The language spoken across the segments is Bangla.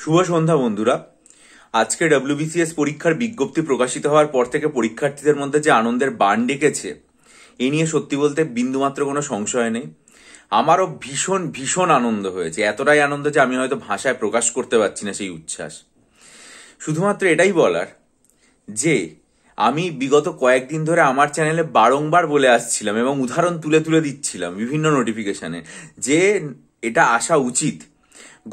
শুভ সন্ধ্যা বন্ধুরা। আজকে ডব্লিউবিসিএস পরীক্ষার বিজ্ঞপ্তি প্রকাশিত হওয়ার পর থেকে পরীক্ষার্থীদের মধ্যে যে আনন্দের বাণ ডেকেছে, এ নিয়ে সত্যি বলতে বিন্দুমাত্র কোনো সংশয় নেই। আমারও ভীষণ ভীষণ আনন্দ হয়েছে, এতটাই আনন্দ যে আমি হয়তো ভাষায় প্রকাশ করতে পারছি না সেই উচ্ছ্বাস। শুধুমাত্র এটাই বলার যে আমি বিগত কয়েকদিন ধরে আমার চ্যানেলে বারংবার বলে আসছিলাম এবং উদাহরণ তুলে তুলে দিচ্ছিলাম বিভিন্ন নোটিফিকেশনে যে এটা আসা উচিত।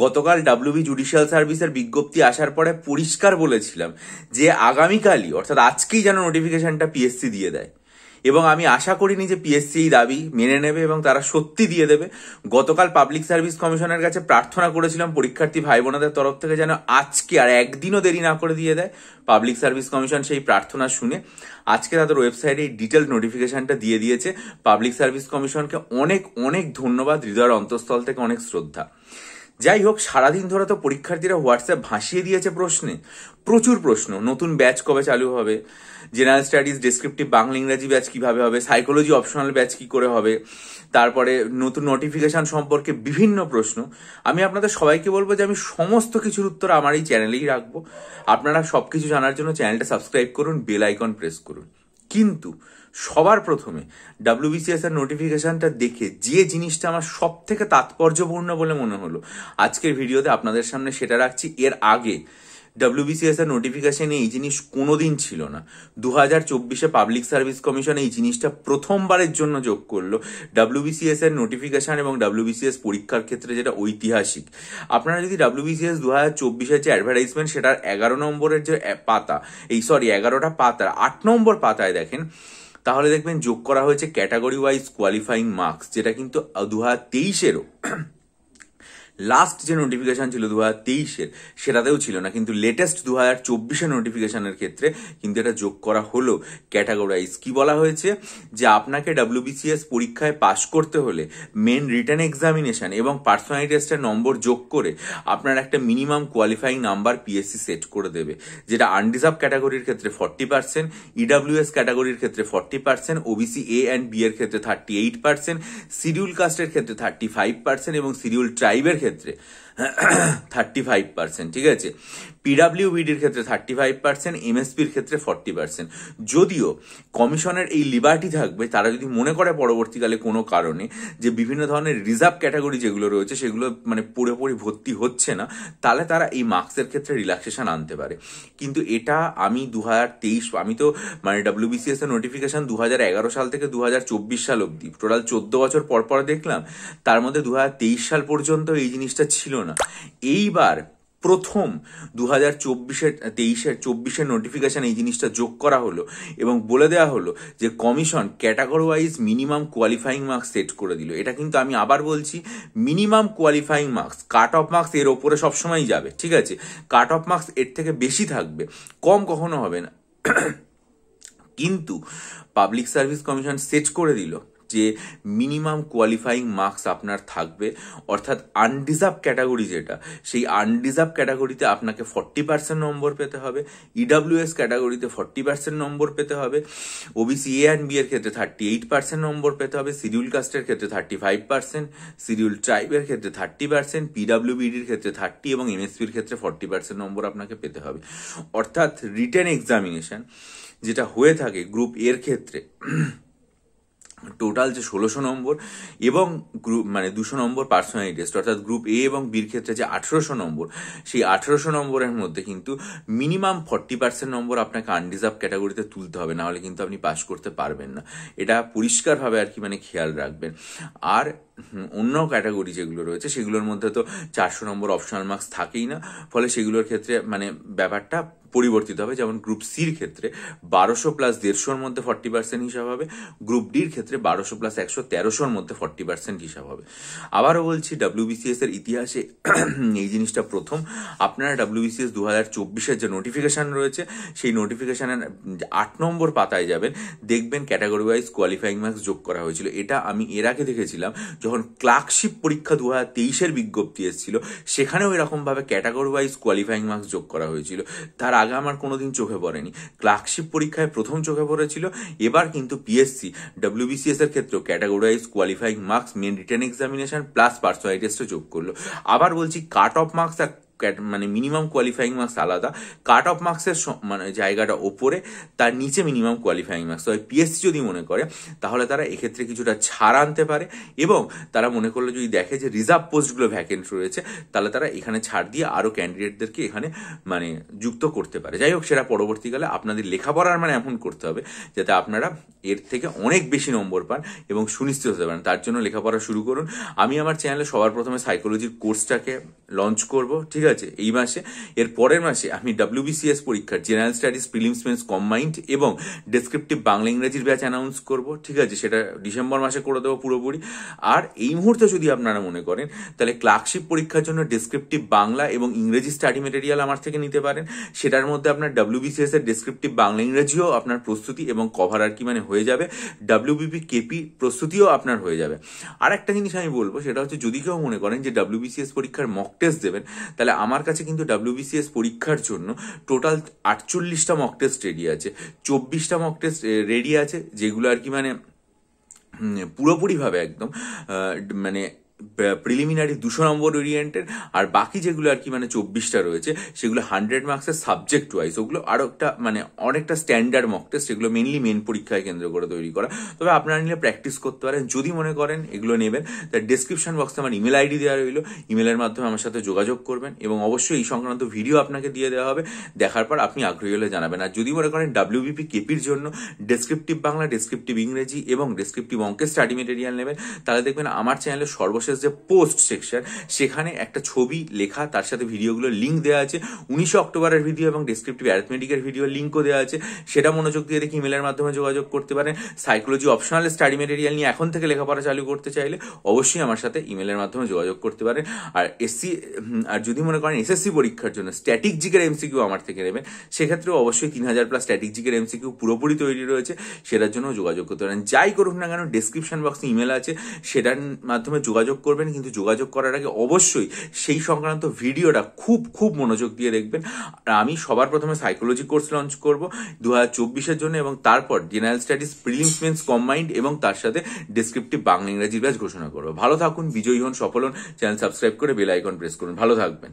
গতকাল ডাব্লিউবি জুডিশিয়াল সার্ভিসের বিজ্ঞপ্তি আসার পরে পরিষ্কার বলেছিলাম যে আগামীকালই অর্থাৎ আজকেই যেন নোটিফিকেশনটা পিএসসি দিয়ে দেয়, এবং আমি আশা করিনি যে পিএসসি এই দাবি মেনে নেবে এবং তারা সত্যি দিয়ে দেবে। গতকাল পাবলিক সার্ভিস কমিশনের কাছে প্রার্থনা করেছিলাম পরীক্ষার্থী ভাই বোনেদের তরফ থেকে যেন আজকে আর একদিনও দেরি না করে দিয়ে দেয়। পাবলিক সার্ভিস কমিশন সেই প্রার্থনা শুনে আজকে তাদের ওয়েবসাইটে এই ডিটেল নোটিফিকেশনটা দিয়ে দিয়েছে। পাবলিক সার্ভিস কমিশনকে অনেক অনেক ধন্যবাদ, হৃদয়ের অন্তঃস্থল থেকে অনেক শ্রদ্ধা। যাই হোক, সারাদিন ধরে তো পরীক্ষার্থীরা হোয়াটসঅ্যাপ ভাসিয়ে দিয়েছে প্রশ্নে, প্রচুর প্রশ্ন। নতুন ব্যাচ কবে চালু হবে, জেনারেল স্টাডিজ ডেসক্রিপটিভ বাংলা ইংরাজি ব্যাচ কিভাবে হবে, সাইকোলজি অপশনাল ব্যাচ কি করে হবে, তারপরে নতুন নোটিফিকেশন সম্পর্কে বিভিন্ন প্রশ্ন। আমি আপনাদের সবাইকে বলবো যে আমি সমস্ত কিছুর উত্তর আমার এই চ্যানেলেই রাখবো। আপনারা সবকিছু জানার জন্য চ্যানেলটা সাবস্ক্রাইব করুন, বেল আইকন প্রেস করুন। কিন্তু সবার প্রথমে ডাব্লিউবিসিএস এর নোটিফিকেশনটা দেখে যে জিনিসটা আমার সব থেকে তাৎপর্যপূর্ণ বলে মনে হলো আজকের ভিডিওতে আপনাদের সামনে সেটা রাখছি। এর আগে ডাব্লিউবিসিএস এর নোটিফিকেশনে এই জিনিস কোনোদিন ছিল না। 2024-এ পাবলিক সার্ভিস কমিশন এই জিনিসটা প্রথমবারের জন্য যোগ করলো ডাব্লিউবিসিএস এর নোটিফিকেশন এবং ডাব্লিউবিসিএস পরীক্ষার ক্ষেত্রে, যেটা ঐতিহাসিক। আপনারা যদি ডাব্লিউবিসিএস 2024-এর যে অ্যাডভার্টাইজমেন্ট সেটার 11 নম্বরের যে পাতা, 11টা পাতার 8 নম্বর পাতায় দেখেন, তাহলে দেখবেন যোগ করা হয়েছে ক্যাটাগরি ওয়াইজ কোয়ালিফাইং মার্কস, যেটা কিন্তু 2023-এরও লাস্ট যে নোটিফিকেশন ছিল 2023-এর সেটাতেও ছিল না, কিন্তু লেটেস্ট 2024-এর নোটিফিকেশনের ক্ষেত্রে কিন্তু এটা যোগ করা হলো ক্যাটাগরাইজ। কি বলা হয়েছে যে আপনাকে ডাব্লিউবিসিএস পরীক্ষায় পাশ করতে হলে মেন রিটেন এক্সামিনেশন এবং পার্সোনালিটি টেস্টের নম্বর যোগ করে আপনার একটা minimum qualifying number PSC set করে দেবে, যেটা আনরিজার্ভ ক্যাটাগরির ক্ষেত্রে 40%, ইডাব্লিউএস ক্যাটাগরির ক্ষেত্রে 40%, ওবিসি এ অ্যান্ড বি এর ক্ষেত্রে 38%, শিডিউল কাস্টের ক্ষেত্রে 35% এবং শিডিউল ট্রাইবের ক্ষেত্রে 35%। ঠিক আছে, পিডাব্লিউবিডির ক্ষেত্রে 35%, এমএসপির ক্ষেত্রে 40%। যদিও কমিশনের এই লিবার্টি থাকবে, তারা যদি মনে করে পরবর্তীকালে কোনো কারণে যে বিভিন্ন ধরনের রিজার্ভ ক্যাটাগরি যেগুলো রয়েছে সেগুলো মানে পুরোপুরি ভর্তি হচ্ছে না, তাহলে তারা এই মার্কসের ক্ষেত্রে রিল্যাক্সেশন আনতে পারে। কিন্তু এটা আমি আমি তো মানে ডাব্লিউবিসিএস এর নোটিফিকেশন 2011 সাল থেকে 2024 সাল অব্দি টোটাল 14 বছর পর পর দেখলাম, তার মধ্যে 2023 সাল পর্যন্ত এই জিনিসটা ছিল না। এইবার প্রথম 2024-এর নোটিফিকেশন এই জিনিসটা যোগ করা হলো এবং বলে দেওয়া হলো যে commission category wise minimum qualifying marks set করে দিল। এটা কিন্তু আমি আবার বলছি, minimum qualifying marks, cut off marks এর ওপরে সবসময় যাবে। ঠিক আছে, কাট অফ মার্কস এর থেকে বেশি থাকবে, কম কখনো হবে না। কিন্তু পাবলিক সার্ভিস কমিশন সেট করে দিল যে মিনিমাম কোয়ালিফাইং মার্কস আপনার থাকবে, অর্থাৎ আনডিজার্ভ ক্যাটাগরি যেটা, সেই আনডিজার্ভ ক্যাটাগরিতে আপনাকে 40% নম্বর পেতে হবে, ইডাব্লিউএস ক্যাটাগরিতে 40% নম্বর পেতে হবে, ওবিসি এ অ্যান্ড বি এর ক্ষেত্রে 38% নম্বর পেতে হবে, শিডিউল কাস্টের ক্ষেত্রে 35%, শিডিউল ট্রাইবের ক্ষেত্রে 30%, পিডাব্লিউবিডির ক্ষেত্রে 30% এবং এমএসপির ক্ষেত্রে 40% নম্বর আপনাকে পেতে হবে। অর্থাৎ রিটেন এক্সামিনেশন যেটা হয়ে থাকে গ্রুপ এর ক্ষেত্রে টোটাল যে 1600 নম্বর এবং গ্রুপ 200 নম্বর পার্সোনালিটি টেস্ট, অর্থাৎ গ্রুপ এ এবং বির ক্ষেত্রে যে 1800 নম্বর, সেই 1800 নম্বরের মধ্যে কিন্তু মিনিমাম 40% নম্বর আপনাকে আনডিজার্ভ ক্যাটাগরিতে তুলতে হবে, না হলে কিন্তু আপনি পাস করতে পারবেন না। এটা পরিষ্কারভাবে আর কি খেয়াল রাখবেন। আর অন্য ক্যাটাগরি যেগুলো রয়েছে সেগুলোর মধ্যে তো 400 নম্বর অপশনাল মার্কস থাকেই না, ফলে সেগুলোর ক্ষেত্রে ব্যাপারটা পরিবর্তিত হবে। যেমন গ্রুপ সির ক্ষেত্রে 1200 প্লাস 150-র মধ্যে 40% হিসাব হবে, গ্রুপ ডির ক্ষেত্রে 1200 প্লাস 100 1300-র মধ্যে 40% হিসাব হবে। আবারও বলছি, ডাব্লিউবিসিএস এর ইতিহাসে এই জিনিসটা প্রথম। আপনারা ডাব্লিউবিসিএস 2024-এর যে নোটিফিকেশন রয়েছে সেই নোটিফিকেশনের 8 নম্বর পাতায় যাবেন, দেখবেন ক্যাটাগরি ওয়াইজ কোয়ালিফাইং মার্কস যোগ করা হয়েছিল। এটা আমি এর আগে দেখেছিলাম যখন ক্লার্কশিপ পরীক্ষা 2023-এর বিজ্ঞপ্তি এসেছিল, সেখানেও এরকমভাবে ক্যাটাগরি ওয়াইজ কোয়ালিফাইং মার্কস যোগ করা হয়েছিল। তার আগে আমার কোনোদিন চোখে পড়েনি, ক্লার্কশিপ পরীক্ষায় প্রথম চোখে পড়েছিল। এবার কিন্তু পিএসসি ডাব্লিউবিসিএস এর ক্ষেত্রেও category wise qualifying marks main written examination plus personality টেস্টে যোগ করলো। আবার বলছি, কাট অফ মার্কস আর মানে মিনিমাম কোয়ালিফাইং মার্কস আলাদা, কাট অফ মার্কসের মানে জায়গাটা ওপরে, তার নিচে মিনিমাম কোয়ালিফাইং মার্কস। তবে পিএসসি যদি মনে করে তাহলে তারা এক্ষেত্রে কিছুটা ছাড় আনতে পারে, এবং তারা মনে করলে যদি দেখে যে রিজার্ভ পোস্টগুলো ভ্যাকেন্ট রয়েছে তাহলে তারা এখানে ছাড় দিয়ে আরও ক্যান্ডিডেটদেরকে এখানে মানে যুক্ত করতে পারে। যাই হোক, সেটা পরবর্তীকালে আপনাদের লেখাপড়ার মানে এমন করতে হবে যাতে আপনারা এর থেকে অনেক বেশি নম্বর পান এবং সুনিশ্চিত হতে পারেন। তার জন্য লেখাপড়া শুরু করুন। আমি আমার চ্যানেলে সবার প্রথমে সাইকোলজির কোর্সটাকে লঞ্চ করব, ঠিক আছে, এই মাসে। এর পরের মাসে আমি WBCS পরীক্ষার general studies, prelims, mains, combined এবং ডেসক্রিপটিভ বাংলা ইংরেজির ব্যাচ অ্যানাউন্স করব, ঠিক আছে, সেটা ডিসেম্বর মাসে করে দেবো পুরোপুরি। আর এই মুহূর্তে যদি আপনারা মনে করেন তাহলে ক্লার্কশিপ পরীক্ষার জন্য ডেসক্রিপটিভ বাংলা এবং ইংরেজি স্টাডি মেটেরিয়াল আমার থেকে নিতে পারেন। সেটার মধ্যে আপনার WBCS এর ডেসক্রিপটিভ বাংলা ইংরেজিও আপনার প্রস্তুতি এবং কভার আর কি মানে হয়ে যাবে, WBP KP প্রস্তুতিও আপনার হয়ে যাবে। আর একটা জিনিস আমি বলবো, সেটা হচ্ছে যদি কেউ মনে করেন যে WBCS পরীক্ষার মক টেস্ট দেবেন, তাহলে আমার কাছে কিন্তু WBCS পরীক্ষার জন্য টোটাল 48টা মক টেস্ট রেডি আছে, 24টা মক টেস্ট রেডি আছে, যেগুলো আর কি মানে পুরোপুরিভাবে একদম মানে প্রিলিমিনারি 200 নম্বর ওরিয়েন্টেড। আর বাকি যেগুলো আর কি মানে 24টা রয়েছে সেগুলো 100 মার্কসের সাবজেক্ট ওয়াইজ, ওগুলো আরো একটা মানে অনেকটা স্ট্যান্ডার্ড মক টেস্ট, সেগুলো মেনলি মেন পরীক্ষায় কেন্দ্র করে তৈরি করা। তবে আপনারা নিলে প্র্যাকটিস করতে পারেন যদি মনে করেন এগুলো নেবেন। তার ডেসক্রিপশন বক্সে আমার ইমেল আইডি দেওয়া রইল, ইমেলের মাধ্যমে আমার সাথে যোগাযোগ করবেন এবং অবশ্যই এই সংক্রান্ত ভিডিও আপনাকে দিয়ে দেওয়া হবে। দেখার পর আপনি আগ্রহী হলে জানাবেন। আর যদি মনে করেন WBP KPর জন্য ডেসক্রিপটিভ বাংলা, ডেসক্রিপটিভ ইংরেজি এবং ডেসক্রিপটিভ অঙ্কের স্টাডি মেটেরিয়াল নেবেন, তাহলে দেখবেন আমার চ্যানেলের সর্বশেষ যে পোস্ট সেকশন, সেখানে একটা ছবি লেখা, তার সাথে ভিডিওগুলোর লিঙ্ক দেওয়া আছে। 19 অক্টোবরের ভিডিও এবং ডেসক্রিপটিভ অ্যারিথমেটিকের ভিডিও লিঙ্কও দেওয়া আছে, সেটা মনোযোগ দিয়ে দেখে ইমেলের মাধ্যমে যোগাযোগ করতে পারেন। সাইকোলজি অপশনাল স্টাডি মেটেরিয়াল নিয়ে এখন থেকে লেখাপড়া চালু করতে চাইলে অবশ্যই আমার সাথে ইমেলের মাধ্যমে যোগাযোগ করতে পারেন। আর যদি মনে করেন SSC পরীক্ষার জন্য স্ট্যাটিক জিকের MCQ আমার থেকে নেবেন, সেক্ষেত্রেও অবশ্যই 3000+ স্ট্যাটিক জিকের MCQ পুরোপুরি তৈরি রয়েছে, সেটার জন্য যোগাযোগ করতে পারেন। যাই করুন না কেন, ডেসক্রিপশন বক্সে ইমেল আছে, সেটার মাধ্যমে যোগাযোগ করবেন। কিন্তু যোগাযোগ করার আগে অবশ্যই সেই সংক্রান্ত ভিডিওটা খুব খুব মনোযোগ দিয়ে দেখবেন। আর আমি সবার প্রথমে সাইকোলজি কোর্স লঞ্চ করব 2024-এর জন্য, এবং তারপর general studies, prelims, mains, combined এবং তার সাথে ডেসক্রিপটিভ বাংলা ইংরেজির ব্যাচ ঘোষণা করবো। ভালো থাকুন, বিজয়ী হন, সফল হন। চ্যানেল সাবস্ক্রাইব করে বেল আইকন প্রেস করুন। ভালো থাকবেন।